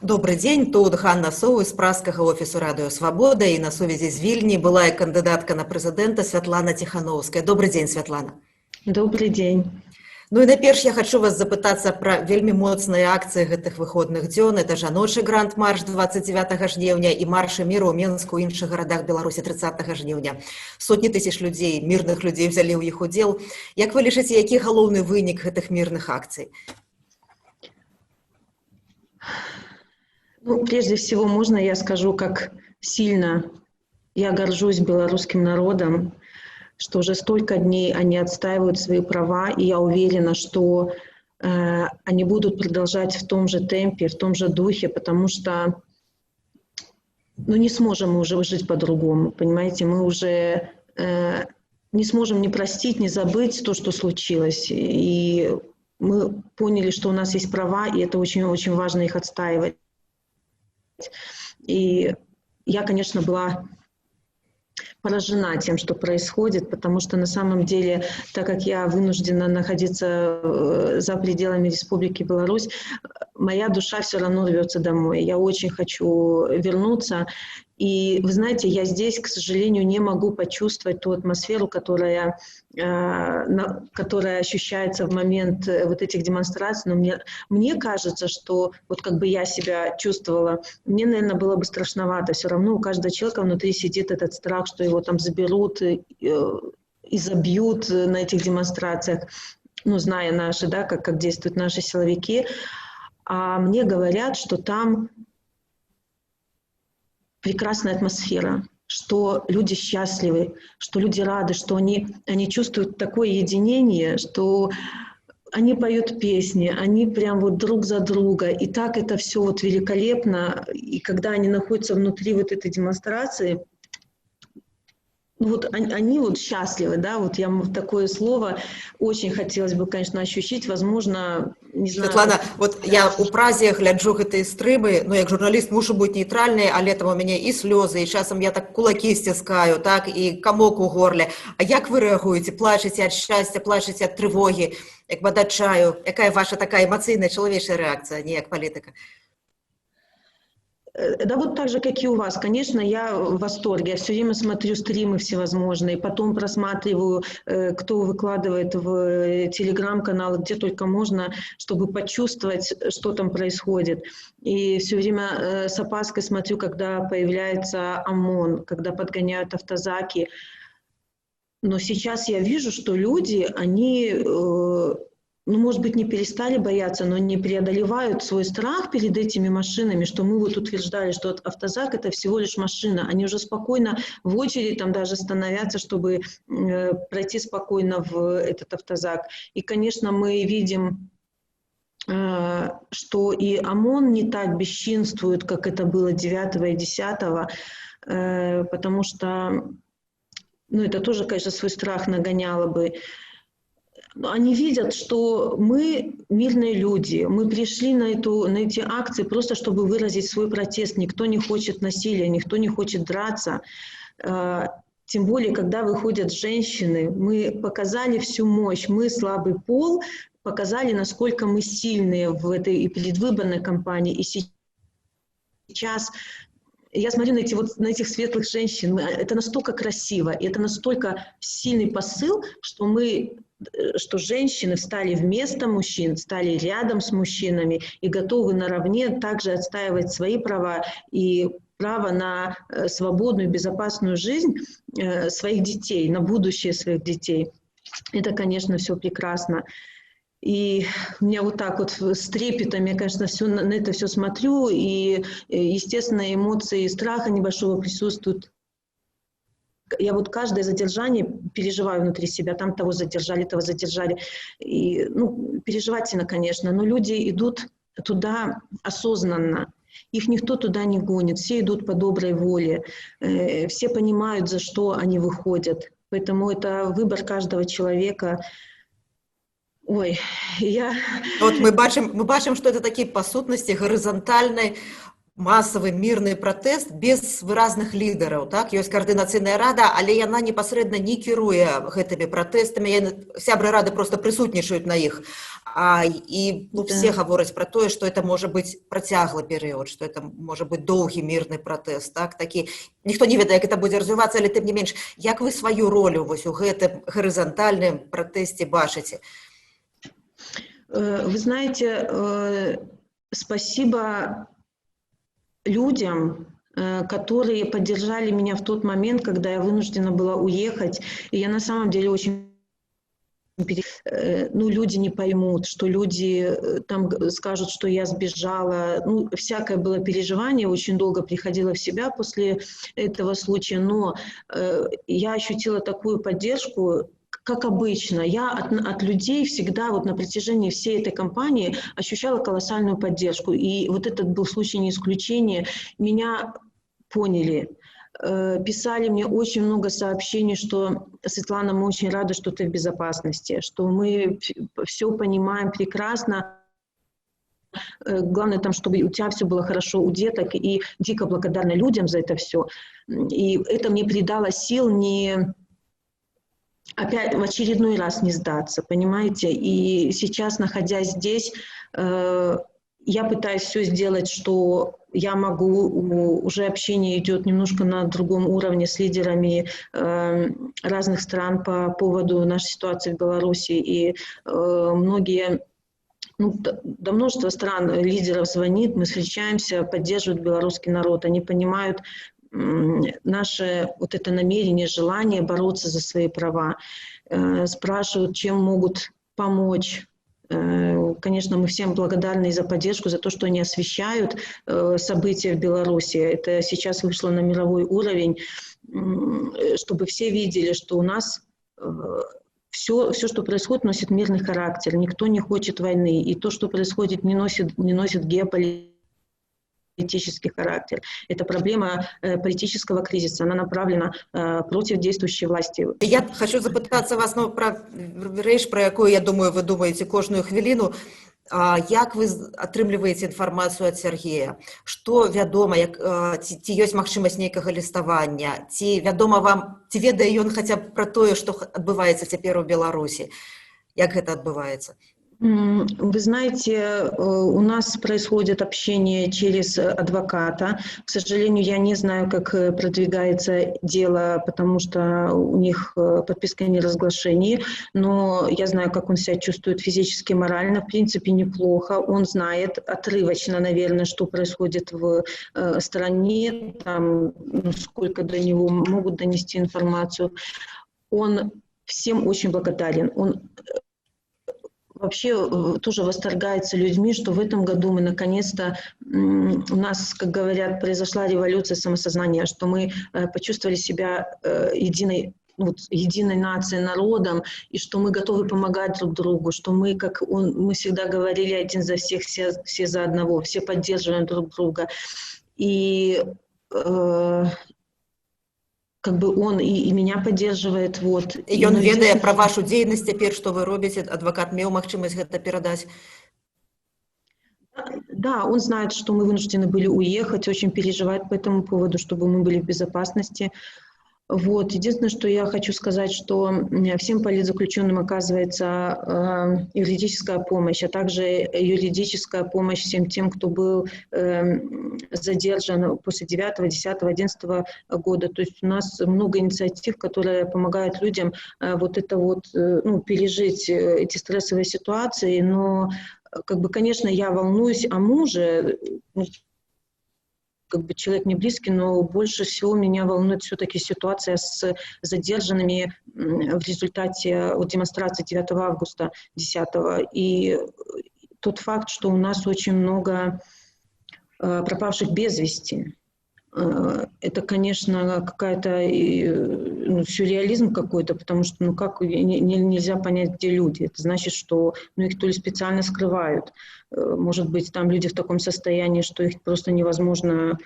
Добрый день, тут Ганна Соу з празскага офісу Радыё Свабода, і на сувязі з Вільні былая кандыдатка на прэзідэнта Святлана Ціханаўская. Добрый дзень, Святлана. Добрый дзень. Ну і найперш я хочу вас запытацца пра вельмі моцныя акцыі гэтых выходных дзён. Это жаночы гранд-марш 29 жніўня і маршы міру ў Менску і іншых гарадах Беларусі 30 жніўня. Сотні тысяч людзей, мірных людзей взялі ў іх удзел. Як вы лічыце, які галоўны вынік гэтых мірных акцый? Ну, прежде всего, можно я скажу, как сильно я горжусь белорусским народом, что уже столько дней они отстаивают свои права, и я уверена, что они будут продолжать в том же темпе, в том же духе, потому что не сможем мы уже жить по-другому, понимаете, мы уже не сможем ни простить, ни забыть то, что случилось, и мы поняли, что у нас есть права, и это очень-очень важно их отстаивать. И я, конечно, была поражена тем, что происходит, потому что на самом деле, так как я вынуждена находиться за пределами Республики Беларусь, моя душа все равно рвется домой. Я очень хочу вернуться. И вы знаете, я здесь, к сожалению, не могу почувствовать ту атмосферу, которая ощущается в момент вот этих демонстраций. Но мне кажется, что вот как бы я себя чувствовала, мне, наверное, было бы страшновато. Все равно у каждого человека внутри сидит этот страх, что его там заберут и забьют на этих демонстрациях, ну, зная наши, да, как действуют наши силовики. А мне говорят, что там прекрасная атмосфера, что люди счастливы, что люди рады, что они чувствуют такое единение, что они поют песни, они прям вот друг за друга. И так это все вот великолепно. И когда они находятся внутри вот этой демонстрации, ну вот они вот счастливы, да, вот я такое слово очень хотелось бы, конечно, ощутить, возможно, не знаю. Святлана, вот я у Празе гляджу гэтыя стрымы, ну, як журналіст мушу быць нейтральнай, але там у мяне і слёзы, і часам я так кулакі сціскаю, так, і камок у горле. А як вы рэагуеце? Плачаце ад шчасця, плачаце ад трывогі, як бы ад адчаю? Якая ваша такая эмацыйная чалавечая рэакцыя, не як палітыка? Да вот так же, как и у вас. Конечно, я в восторге. Я все время смотрю стримы всевозможные, потом просматриваю, кто выкладывает в телеграм-канал, где только можно, чтобы почувствовать, что там происходит. И все время с опаской смотрю, когда появляется ОМОН, когда подгоняют автозаки. Но сейчас я вижу, что люди, они... ну, может быть, не перестали бояться, но не преодолевают свой страх перед этими машинами, что мы вот утверждали, что автозак – это всего лишь машина. Они уже спокойно в очередь там даже становятся, чтобы пройти спокойно в этот автозак. И, конечно, мы видим, что и ОМОН не так бесчинствует, как это было 9 и 10, потому что, ну, это тоже, конечно, свой страх нагоняло бы. Они видят, что мы мирные люди, мы пришли на эти акции просто, чтобы выразить свой протест. Никто не хочет насилия, никто не хочет драться. Тем более, когда выходят женщины, мы показали всю мощь, мы слабый пол, показали, насколько мы сильные в этой предвыборной кампании. И сейчас я смотрю на этих светлых женщин, это настолько красиво, и это настолько сильный посыл, что женщины встали вместо мужчин, стали рядом с мужчинами и готовы наравне также отстаивать свои права и право на свободную, безопасную жизнь своих детей, на будущее своих детей. Это, конечно, все прекрасно. И у меня вот так вот с трепетом, я, конечно, на это все смотрю, и, естественно, эмоции страха небольшого присутствуют. Я вот каждое задержание переживаю внутри себя, там того задержали. И, ну, переживательно, конечно, но люди идут туда осознанно. Их никто туда не гонит, все идут по доброй воле, все понимают, за что они выходят. Поэтому это выбор каждого человека. Ой, От ми бачимо, що це такі, по сутності, горизонтальний масавы мірны пратэст без выразных лідараў, так? Ёсць каардынацыйная рада, але яна непасрэдна не кіруе гэтымі пратэстамі, сябры рады проста прысутнічаюць на іх. І все гавораць пра тое, што это можа быць працяглы перыяд, што это можа быць доўгі мірны пратэст, так? Такі, ніхто не ведае, як это будзе развівацца, але тым не менш, як вы сваю ролю вось у гэтым гарызантальным пратэсце бачыце? Вы знаете, спасибо людям, которые поддержали меня в тот момент, когда я вынуждена была уехать. И я на самом деле очень... люди не поймут, что люди там скажут, что я сбежала. Всякое было переживание, очень долго приходила в себя после этого случая, но я ощутила такую поддержку, как обычно. Я от людей всегда вот на протяжении всей этой кампании ощущала колоссальную поддержку. И вот этот был случай не исключение. Меня поняли. Писали мне очень много сообщений, что Светлана, мы очень рады, что ты в безопасности, что мы все понимаем прекрасно. Главное там, чтобы у тебя все было хорошо, у деток, и дико благодарна людям за это все. И это мне придало сил опять в очередной раз не сдаться, понимаете? И сейчас, находясь здесь, я пытаюсь все сделать, что я могу, уже общение идет немножко на другом уровне с лидерами разных стран по поводу нашей ситуации в Беларуси. И многие, до множества стран лидеров звонит, мы встречаемся, поддерживают белорусский народ. Они понимают наше вот это намерение, желание бороться за свои права, спрашивают, чем могут помочь. Конечно, мы всем благодарны за поддержку, за то, что они освещают события в Беларуси. Это сейчас вышло на мировой уровень, чтобы все видели, что у нас все, что происходит, носит мирный характер. Никто не хочет войны. И то, что происходит, не носит геополитический характер. Это проблема политического кризиса. Она направлена против действующей власти. Я хочу запытаться вас про рэч, про якую, я думаю, вы думаете кожную хвіліну. Як вы атрымліваеце інфармацыю ад Сергея? Што вядома, ці ёсць магчымасць нейкага ліставання? Ці вядома вам, ці ведае ён хаця б пра тое, што адбываецца цяпер у Беларусі? Як гэта адбываецца? Вы знаете, у нас происходит общение через адвоката. К сожалению, я не знаю, как продвигается дело, потому что у них подписка о неразглашении, но я знаю, как он себя чувствует физически, морально, в принципе, неплохо. Он знает отрывочно, наверное, что происходит в стране, там, сколько до него могут донести информацию. Он всем очень благодарен. Он вообще тоже восторгается людьми, что в этом году мы наконец-то, у нас, как говорят, произошла революция самосознания, что мы почувствовали себя единой нацией, народом, и что мы готовы помогать друг другу, что мы, мы всегда говорили, один за всех, все за одного, все поддерживаем друг друга. И как бы он и меня поддерживает. Вот. І ён ведае пра вашу дзейнасць цяпер, што вы робіце, адвакат меў магчымасць гэта перадаць? Да, он знает, что мы вынуждены были уехать, очень переживает по этому поводу, чтобы мы были в безопасности. Вот. Единственное, что я хочу сказать, что всем политзаключенным оказывается юридическая помощь, а также юридическая помощь всем тем, кто был задержан после 9, 10, 11 года. То есть у нас много инициатив, которые помогают людям пережить эти стрессовые ситуации. Но, конечно, я волнуюсь о муже, человек не близкий, но больше всего меня волнует все-таки ситуация с задержанными в результате демонстрации 9 августа 10. И тот факт, что у нас очень много пропавших без вести. Это, конечно, какая-то сюрреализм какой-то, потому что нельзя понять, где люди. Это значит, что их то ли специально скрывают. Может быть, там люди в таком состоянии, что их просто невозможно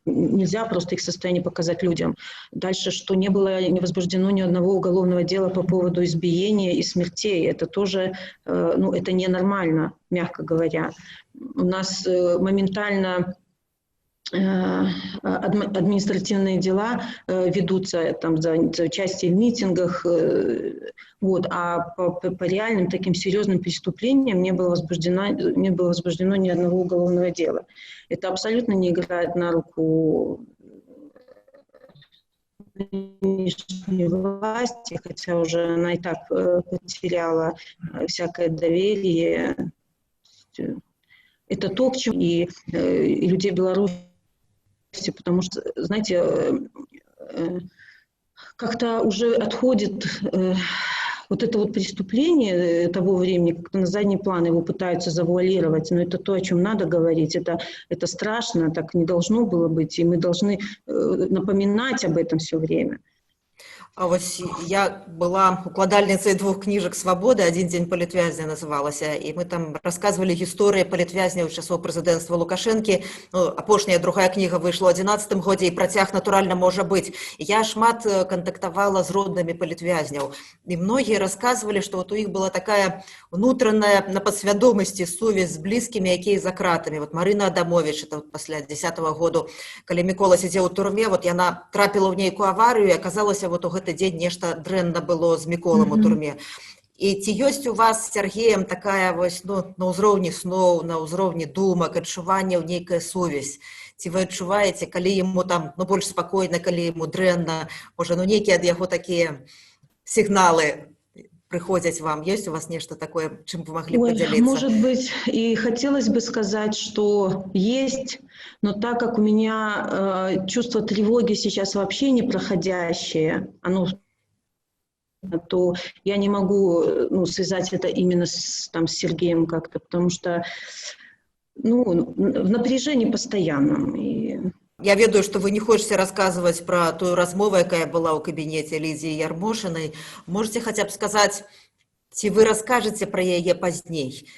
нельзя просто их состояние показать людям. Дальше, что не возбуждено ни одного уголовного дела по поводу избиения и смертей. Это тоже, это ненормально, мягко говоря. У нас моментально административные дела ведутся там, за участие в митингах, а по реальным таким серьезным преступлениям не было возбуждено ни одного уголовного дела. Это абсолютно не играет на руку нынешней власти, хотя уже она и так потеряла всякое доверие. Это то, к чему и людей Беларуси, потому что, знаете, как-то уже отходит вот это вот преступление того времени, как-то на задний план его пытаются завуалировать, но это то, о чем надо говорить, это страшно, так не должно было быть, и мы должны напоминать об этом все время. А вось я была укладальніцай 2 кніжак «Свабоды», «Адзін дзень палітвязня» называлася, і мы там рассказывалі гісторыі палітвязняў часоў прэзідэнцтва Лукашэнкі. Апошняя другая кніга выйшла ў 11-м годзе, і працяг, натуральна, можа быць. Я шмат кантактавала з роднымі палітвязняў, і многія расказвалі, што вот у іх была такая внутраная на падсвядомасці сувязь з блізкімі, якія за кратамі. Вот Марына Адамович, это вот пасля 10-го году, калі Мікола сядзеў у турме, вот яна трапіла ў нейкую аварыю, і аказалася, вот у гэты дзень нешта дрэнна было з Міколам у турме. І ці ёсць у вас з Сергеем такая вось, на ўзроўні сноў, на ўзроўні думак, адчуванняў нейкая сувязь? Ці вы адчуваеце, калі яму там больш спакойна, калі яму дрэнна, можа, нейкія ад яго такія сігналы приходят вам? Есть у вас нечто такое, чем вы могли поделиться? Может быть, и хотелось бы сказать, что есть, но так как у меня чувство тревоги сейчас вообще не проходящее, то я не могу связать это именно с Сергеем как-то, потому что в напряжении постоянном. Я ведаю, что вы не хочете рассказывать про ту размову, якая была ў кабінеце Лідзіі Ярмошынай. Можете хотя бы сказать, ці вы расскажете про яе пазней?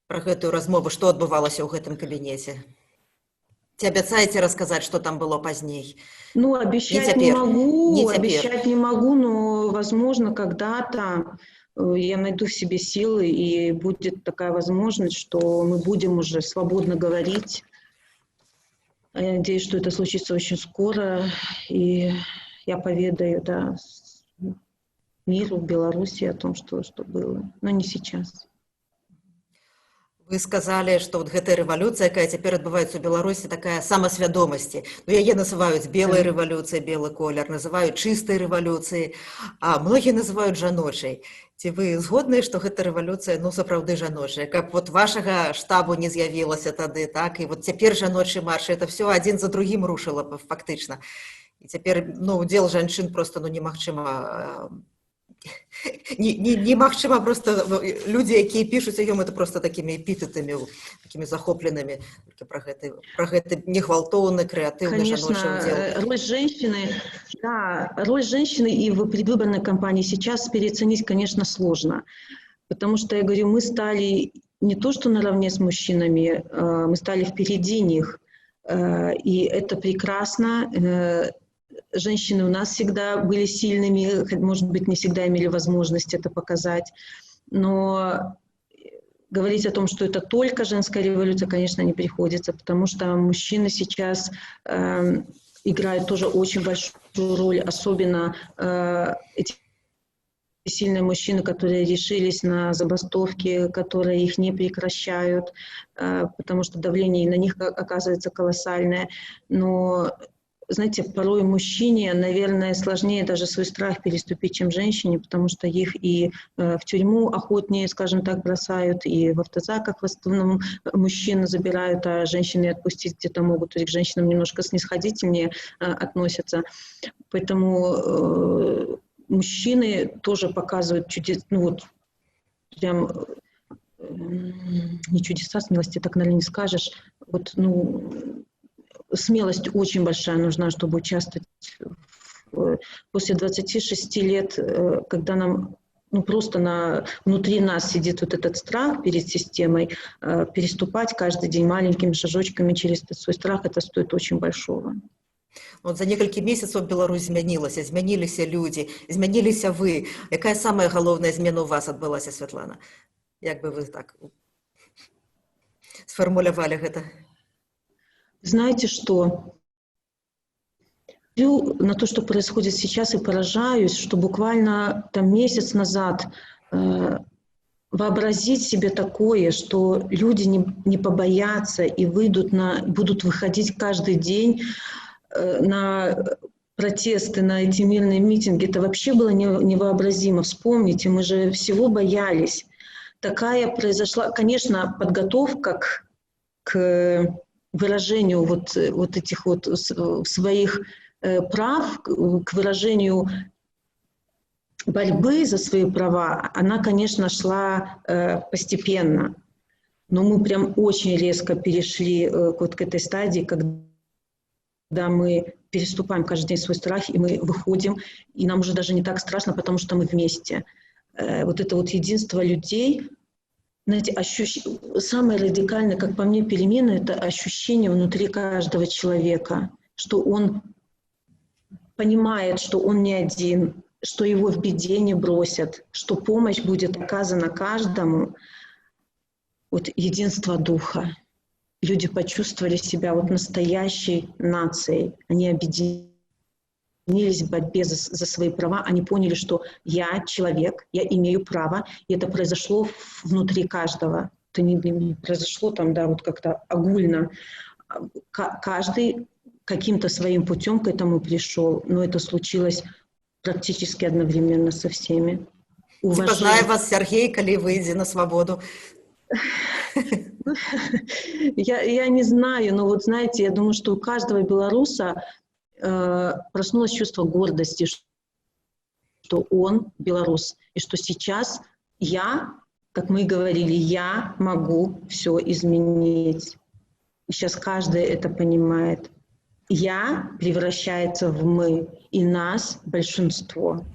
Про гэтую размову, што адбывалася ў гэтым кабінеце? Ці абяцаеце рассказать, что там было поздней? Обещать не могу, но, возможно, когда-то я найду в себе силы, и будет такая возможность, что мы будем уже свободно говорить. Я надеюсь, что это случится очень скоро, и я поведаю миру, Беларуси о том, что было, но не сейчас. Вы сказали, что вот гэтая рэвалюцыя, якая цяпер адбываецца ў Беларусі, такая самасвядомасці. Яе называюць белай рэвалюцыяй, белы колер, называюць чыстай рэвалюцыяй, а многія называюць жаночай. Ці вы згодныя, што гэта рэвалюцыя, сапраўды жаночая? Каб вот вашага штабу не з'явілася тады, так? І вот цяпер жаночы марш, это все адзін за другім рушыла фактычна. І цяпер, удзел жанчын просто, немагчыма... Немагчыма просто люди, якія пишуць о ём, это просто такими эпитетами, такими захопленными про гэты негвалтоўны, креативный жаночий удел. Роль женщины и в предвыборной кампании сейчас переоценить, конечно, сложно. Потому что, я говорю, мы стали не то что наравне с мужчинами, мы стали впереди них. И это прекрасно. Женщины у нас всегда были сильными, может быть, не всегда имели возможность это показать. Но говорить о том, что это только женская революция, конечно, не приходится, потому что мужчины сейчас играют тоже очень большую роль, особенно эти сильные мужчины, которые решились на забастовки, которые их не прекращают, потому что давление на них оказывается колоссальное. Но знаете, порой мужчине, наверное, сложнее даже свой страх переступить, чем женщине, потому что их и в тюрьму охотнее, скажем так, бросают, и в автозаках в основном мужчин забирают, а женщины отпустить где-то могут, и к женщинам немножко снисходительнее относятся. Поэтому мужчины тоже показывают чудес, прям не чудеса, смелости, так, наверное, не скажешь, смелость очень большая нужна, чтобы участвовать. После 26 лет, когда нам ну, просто внутри нас сидит вот этот страх перед системой, переступать каждый день маленькими шажочками через этот свой страх, это стоит очень большого. Вот за некалькі месяцаў Беларусь змянілася, змяніліся людзі, змяніліся вы. Якая самая галоўная змена ў вас адбылася, Святлана? Як бы вы так сфармулявалі гэта? Знаете что? Смотрю на то, что происходит сейчас, и поражаюсь, что буквально там месяц назад вообразить себе такое, что люди не побоятся и будут выходить каждый день на протесты, на эти мирные митинги, это вообще было невообразимо. Вспомните, мы же всего боялись. Такая произошла, конечно, подготовка к выражению вот этих вот своих прав, к выражению борьбы за свои права, она, конечно, шла постепенно. Но мы прям очень резко перешли вот к этой стадии, когда мы переступаем каждый день свой страх, и мы выходим, и нам уже даже не так страшно, потому что мы вместе. Вот это вот единство людей, знаете, самое радикальное, как по мне, перемена, это ощущение внутри каждого человека, что он понимает, что он не один, что его в беде не бросят, что помощь будет оказана каждому. Вот единство духа. Люди почувствовали себя вот настоящей нацией. Они объединились в борьбе за свои права. Они поняли, что я человек, я имею право. И это произошло внутри каждого. Это не произошло там, да, вот как-то огульно. Каждый каким-то своим путем к этому пришел. Но это случилось практически одновременно со всеми. Типа знаю вас, Сергей, коли выйди на свободу. Я не знаю, но вот знаете, я думаю, что у каждого белоруса проснулось чувство гордости, что он белорус, и что сейчас я, как мы говорили, я могу все изменить. И сейчас каждый это понимает. Я превращается в мы, и нас большинство.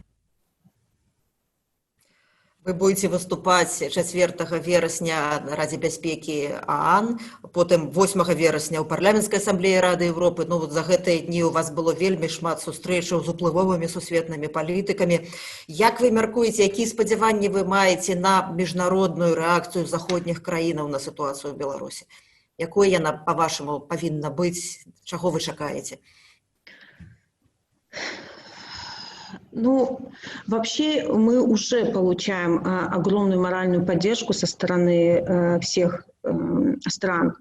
Вы будете выступаць 4 верасня на Радзе бяспекі ААН, потым 8 верасня ў парламенцкай асамблеі Рады Еўропы. Ну вот за гэтыя дні у вас было вельмі шмат сустрэчаў з уплывовымі сусветнымі палітыкамі. Як вы мяркуеце, якія спадзяванні вы маеце на міжнародную рэакцыю заходніх краінаў на сітуацыю ў Беларусі? Якой яна, па-вашаму, павінна быць? Чаго вы чакаеце? Ну, вообще мы уже получаем огромную моральную поддержку со стороны всех стран.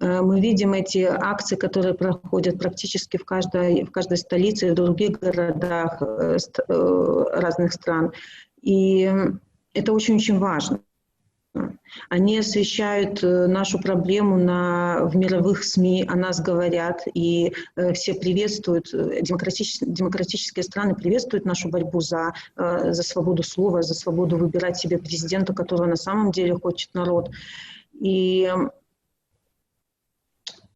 Мы видим эти акции, которые проходят практически в каждой столице и в других городах разных стран. И это очень-очень важно. Они освещают нашу проблему в мировых СМИ, о нас говорят, и все приветствуют, демократические страны приветствуют нашу борьбу за свободу слова, за свободу выбирать себе президента, которого на самом деле хочет народ. И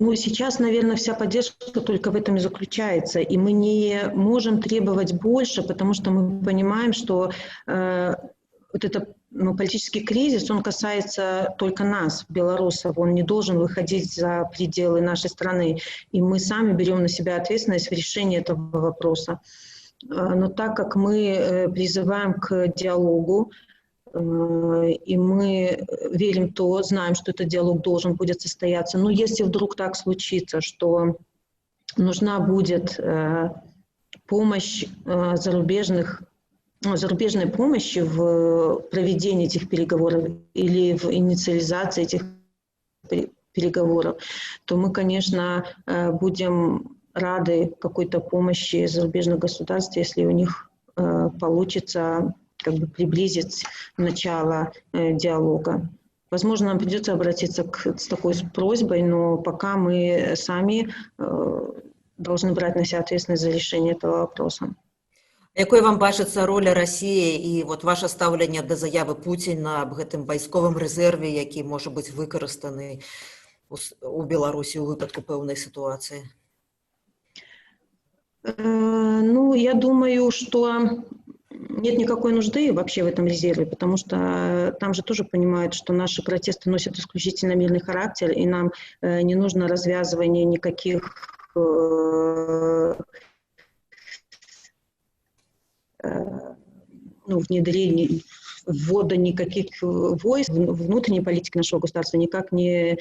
сейчас, наверное, вся поддержка только в этом и заключается. И мы не можем требовать больше, потому что мы понимаем, что вот это политический кризис, он касается только нас, белорусов, он не должен выходить за пределы нашей страны. И мы сами берем на себя ответственность в решении этого вопроса. Но так как мы призываем к диалогу, и мы верим знаем, что этот диалог должен будет состояться, но если вдруг так случится, что нужна будет помощь зарубежной помощи в проведении этих переговоров или в инициализации этих переговоров, то мы, конечно, будем рады какой-то помощи зарубежных государств, если у них получится приблизить начало диалога. Возможно, нам придется обратиться с такой просьбой, но пока мы сами должны брать на себя ответственность за решение этого вопроса. Якой вам бачыцца роля Расіі і вот ваше стаўленне да заявы Пуціна аб гэтым вайсковым рэзерве, які можа быць выкарыстаны у Беларусі ў выпадку пэўнай сітуацыі? Я думаю, что нет никакой нужды вообще в этом резерве, потому что там же тоже понимают, что наши протесты носят исключительно мирный характер, и нам не нужно развязывание никаких внедрений, ввода никаких войск, внутренней политики нашего государства, никак не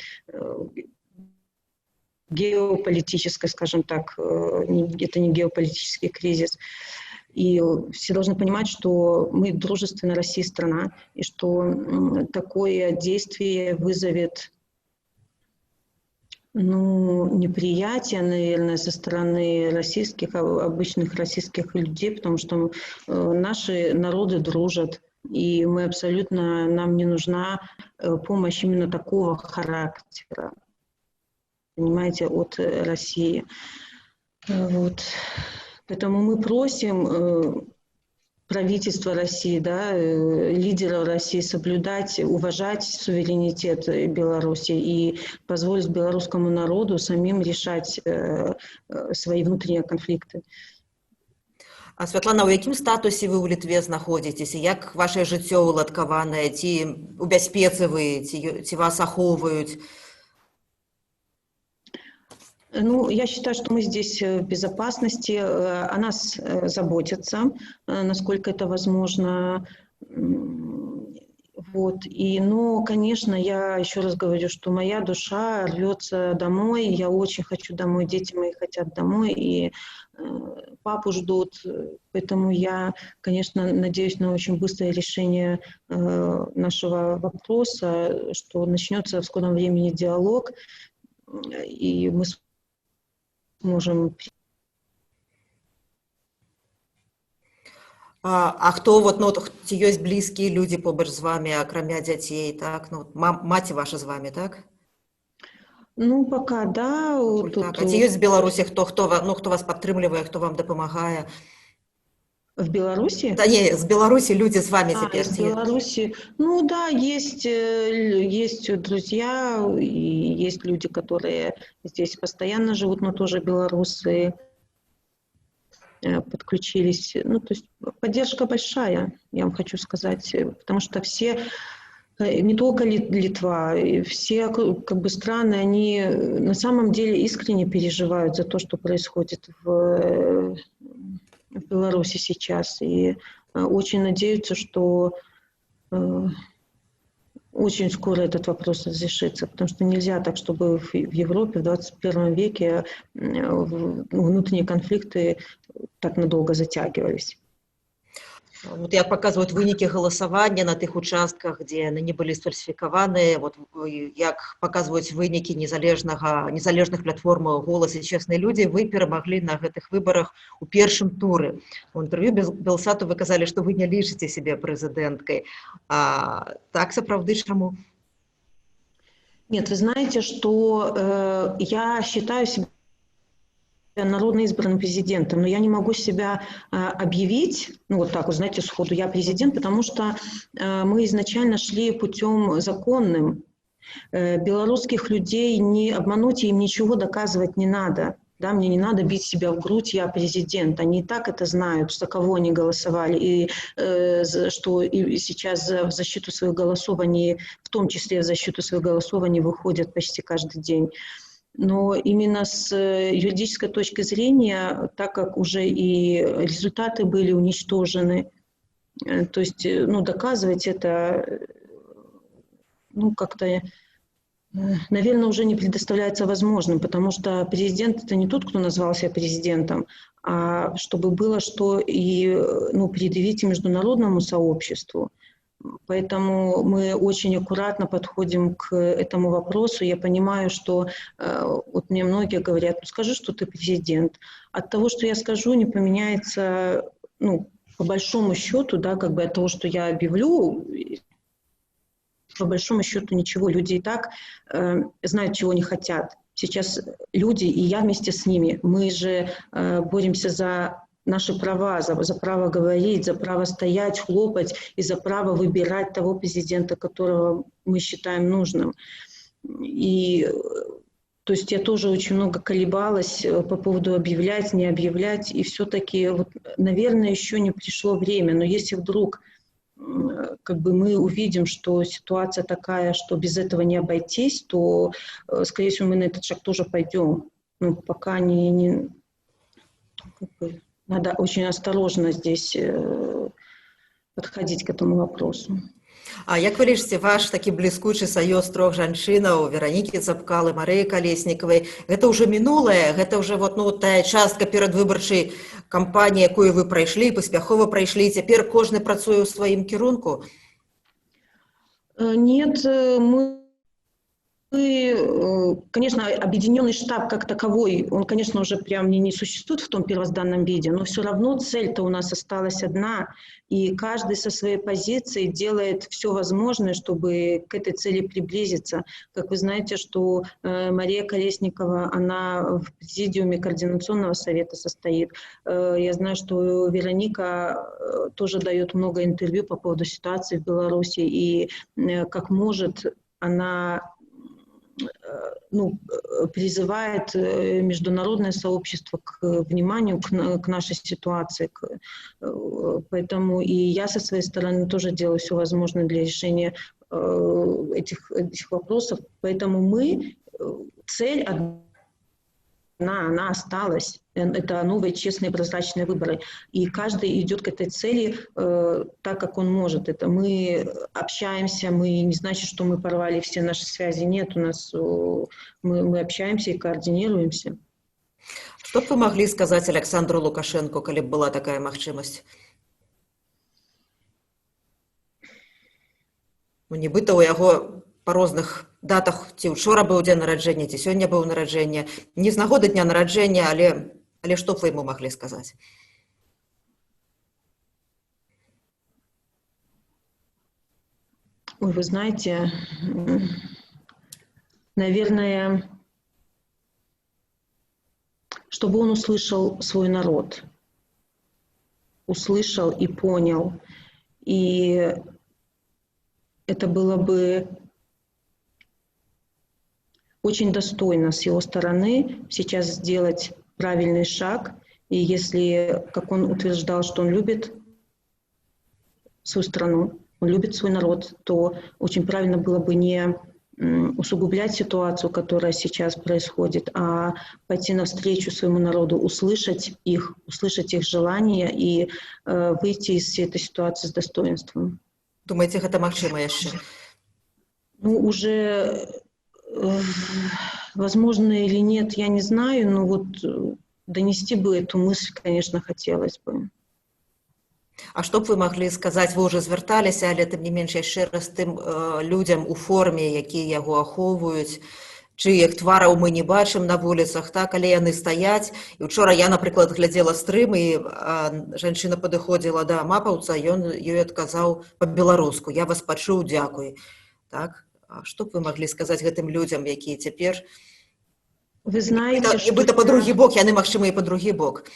геополитической, скажем так, это не геополитический кризис. И все должны понимать, что мы дружественная России страна, и что такое действие вызовет неприятие, наверное, со стороны обычных российских людей, потому что наши народы дружат, и нам не нужна помощь именно такого характера, понимаете, от России. Вот. Поэтому мы просим правительство России, лидеров России соблюдать, уважать суверенитет Беларуси и позволить белорусскому народу самим решать свои внутренние конфликты. А Святлана, у якім статусе вы ў Літве знаходзіцеся? Як ваше жыццё уладкаванае? Ці у бяспецы вы, ці вас ахоўваюць? Я считаю, что мы здесь в безопасности, о нас заботятся, насколько это возможно. Но, конечно, я еще раз говорю, что моя душа рвется домой, я очень хочу домой, дети мои хотят домой, и папу ждут, поэтому я, конечно, надеюсь на очень быстрое решение нашего вопроса, что начнется в скором времени диалог, и мы можем. А хто, ці ёсць блізкія людзі побач з вами, акрамя дзяцей, так? Маці ваша з вами, так? Пока, да. А ці ёсць з Беларусі, хто вас падтрымлівае, хто вам дапамагае? В Беларуси? Да не, с Беларуси люди с вами теперь. Из Беларуси. Да, есть друзья, и есть люди, которые здесь постоянно живут, но тоже белорусы подключились. То есть поддержка большая, я вам хочу сказать, потому что все, не только Литва, все страны, они на самом деле искренне переживают за то, что происходит в Беларуси сейчас, и очень надеются, что очень скоро этот вопрос разрешится, потому что нельзя так, чтобы в Европе в 21 веке внутренние конфликты так надолго затягивались. Як паказваюць вынікі галасавання на тых участках, дзе яны не былі сфальсіфікаваныя, як паказваюць вынікі незалежных платформаў «Голас» і «Честные люди», вы перамаглі на гэтых выбарах у першым туры. У інтэрв'ю Белсату вы казалі, што вы не лічыце сябе прэзідэнткай. Так сапраўды чаму? Нет, вы знаете, что я считаю себя народно избранным президентом, но я не могу себя объявить, сходу, я президент, потому что мы изначально шли путем законным. Белорусских людей не обмануть, им ничего доказывать не надо. Мне не надо бить себя в грудь, я президент. Они и так это знают, за кого они голосовали, и что и сейчас в защиту своих голосов они, в том числе в защиту своих голосов, они выходят почти каждый день. Но именно с юридической точки зрения, так как уже и результаты были уничтожены, то есть, доказывать это, как-то, наверное, уже не предоставляется возможным, потому что президент – это не тот, кто назвал себя президентом, а чтобы было что и предъявить международному сообществу. Поэтому мы очень аккуратно подходим к этому вопросу. Я понимаю, что мне многие говорят, скажи, что ты президент. От того, что я скажу, не поменяется, по большому счету, от того, что я объявлю, по большому счету ничего. Люди и так знают, чего не хотят. Сейчас люди, и я вместе с ними, мы же боремся за наши права, за право говорить, за право стоять, хлопать и за право выбирать того президента, которого мы считаем нужным. И То есть я тоже очень много колебалась по поводу объявлять, не объявлять, и все-таки, вот, наверное, еще не пришло время, но если вдруг как бы мы увидим, что ситуация такая, что без этого не обойтись, то, скорее всего, мы на этот шаг тоже пойдем. Ну, пока как бы, надо очень осторожно здесь подходить к этому вопросу. А як вы лічыце, ваш такі бліскучы саюз трох жанчынаў, Веранікі Цапкалы, Марыі Калеснікавай, гэта ўжо мінулае, гэта ўжо вот, ну, тая частка перадвыбарчай кампаніі, якую вы прайшлі, паспяхова прайшлі, цяпер кожны працуе ў сваім кірунку? Нет, конечно, объединенный штаб как таковой, он, конечно, уже прям не существует в том первозданном виде, но все равно цель-то у нас осталась одна, и каждый со своей позиции делает все возможное, чтобы к этой цели приблизиться. Как вы знаете, что Мария Колесникова, она в президиуме Координационного совета состоит. Я знаю, что Вероника тоже дает много интервью по поводу ситуации в Беларуси, и как может она призывает международное сообщество к вниманию к нашей ситуации. Поэтому и я со своей стороны тоже делаю все возможное для решения этих вопросов. Поэтому цель одна, она осталась. Это новые, честные, прозрачные выборы. И каждый идет к этой цели так, как он может. Это мы общаемся, мы не значит, что мы порвали все наши связи. Нет, у нас мы общаемся и координируемся. Што б вы маглі сказаць Александру Лукашенко, калі б была такая магчымасць? Ну, нібыта ў яго па розных датах, ці учора быў дзень нараджэння, ці сёння быў нараджэння. Не з нагоды дня нараджэння, але што б вы яму маглі сказаць? Ой, вы знаете, наверное, чтобы он услышал свой народ, услышал и понял. И это было бы очень достойно с его стороны сейчас сделать правильный шаг. И если, как он утверждал, что он любит свою страну, он любит свой народ, то очень правильно было бы не усугублять ситуацию, которая сейчас происходит, а пойти навстречу своему народу, услышать их желания и выйти из всей этой ситуации с достоинством. Думаете, это магчыма яшчэ? Ну, уже возможно или нет, я не знаю, но вот донести бы эту мысль, конечно, хотелось бы. А што б вы маглі сказаць, вы ўжо звярталіся, але тым не менш яшчэ раз тым людзям у форме, якія яго ахоўваюць, чыіх твараў мы не бачым на вуліцах, так, але яны стаяць. І учора я, напрыклад, глядзела стрым, і жанчына падыходзіла да мапаўца, ён ёй адказаў па-беларуску: «Я вас пачуў, дзякуй». Так? А што б вы маглі сказаць гэтым людзям, якія цяпер... Вы знаете, нібыта па другі бок, яны, магчыма, і па другі бок.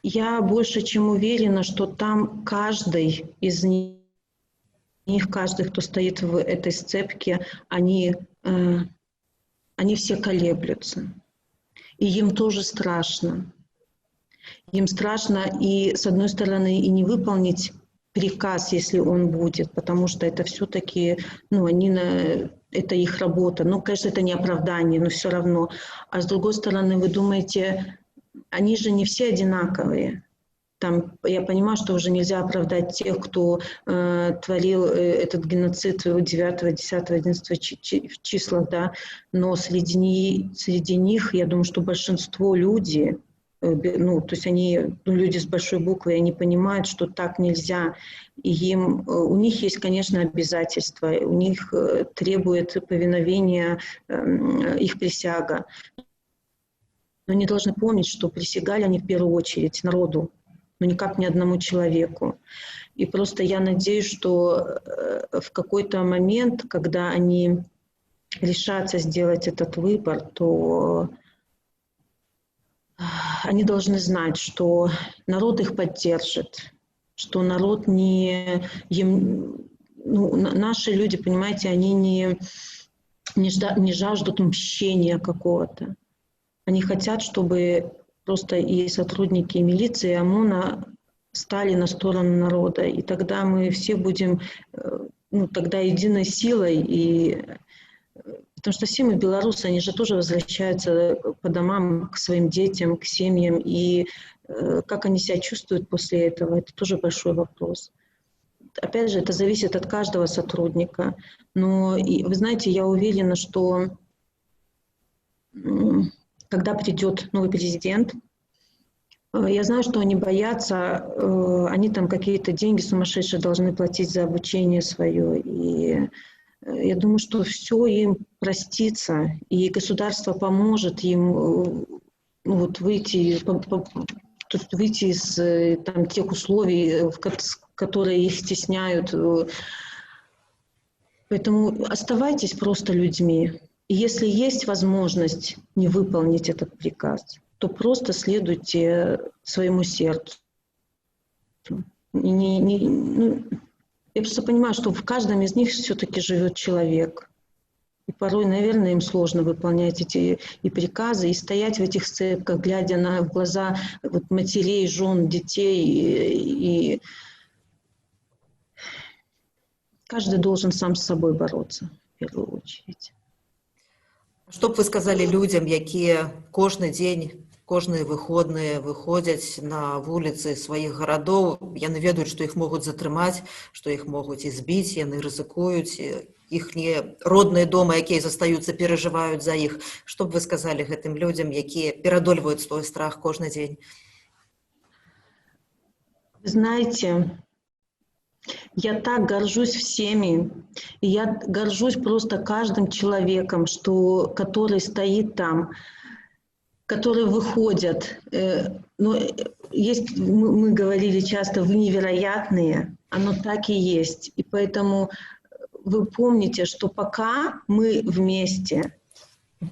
Я больше чем уверена, что там каждый из них, каждый, кто стоит в этой сцепке, они все колеблются. И им тоже страшно. Им страшно и, с одной стороны, и не выполнить приказ, если он будет, потому что это все-таки, это их работа. Ну, конечно, это не оправдание, но все равно. А с другой стороны, вы думаете... Они же не все одинаковые. Там, я понимаю, что уже нельзя оправдать тех, кто творил этот геноцид в 9, 10, 11 числах, да, но среди них, я думаю, что большинство люди, то есть они, люди с большой буквы, они понимают, что так нельзя, и у них есть, конечно, обязательства, у них требует повиновения их присяга. Но они должны помнить, что присягали они в первую очередь народу, но никак не одному человеку. И просто я надеюсь, что в какой-то момент, когда они решатся сделать этот выбор, то они должны знать, что народ их поддержит, что народ наши люди, понимаете, они не жаждут мщения какого-то. Они хотят, чтобы просто и сотрудники милиции, и ОМОНа стали на сторону народа. И тогда мы все будем, ну, тогда единой силой. Потому что все мы белорусы, они же тоже возвращаются по домам, к своим детям, к семьям. И как они себя чувствуют после этого, это тоже большой вопрос. Опять же, это зависит от каждого сотрудника. Но, вы знаете, я уверена, что когда придет новый президент, я знаю, что они боятся, они там какие-то деньги сумасшедшие должны платить за обучение свое. И я думаю, что все им простится, и государство поможет им вот выйти из там, тех условий, которые их стесняют. Поэтому оставайтесь просто людьми. И если есть возможность не выполнить этот приказ, то просто следуйте своему сердцу. Я просто понимаю, что в каждом из них все-таки живет человек. И порой, наверное, им сложно выполнять эти и приказы, и стоять в этих сцепках, глядя в глаза вот, матерей, жен, детей. И каждый должен сам с собой бороться, в первую очередь. Што б вы сказалі людзям, якія кожны дзень, кожныя выходныя выходзяць на вуліцы сваіх гарадоў, яны ведаюць, што іх могуць затрымаць, што іх могуць і збіць, яны рызыкуюць, іхнія родныя дома, якія застаюцца, перажываюць за іх. Што б вы сказалі гэтым людзям, якія перадольваюць свой страх кожны дзень? Знаете, я так горжусь всеми, и я горжусь просто каждым человеком, который стоит там, которые выходят. Но есть, мы говорили часто, вы невероятные, оно так и есть. И поэтому вы помните, что пока мы вместе,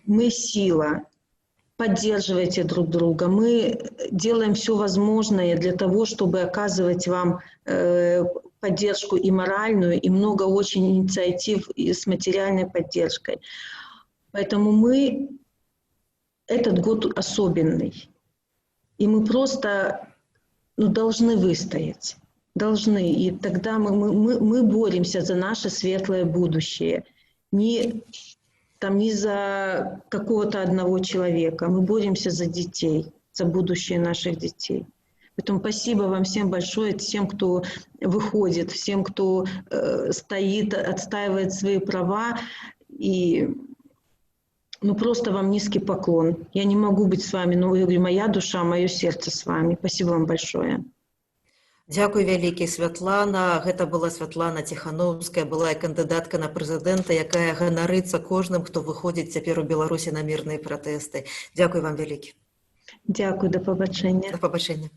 мы сила, поддерживайте друг друга, мы делаем все возможное для того, чтобы оказывать вам поддержку и моральную, и много очень инициатив с материальной поддержкой. Поэтому этот год особенный. И мы просто должны выстоять. Должны. И тогда мы боремся за наше светлое будущее. Не за какого-то одного человека. Мы боремся за детей, за будущее наших детей. Поэтому спасибо вам всем большое, всем, кто выходит, всем, кто стоит, отстаивает свои права. И просто вам низкий поклон. Я не могу быть с вами, но я говорю, моя душа, мое сердце с вами. Спасибо вам большое. Дзякуй вялікі, Святлана. Гэта была Святлана Ціхановская, была кандыдатка на прэзідэнта, якая ганарыцца кожным, хто выходзіць цяпер у Беларусі на мірныя пратэсты. Дзякуй вам вялікі. Дзякуй, да пабачэння. Да пабачэння.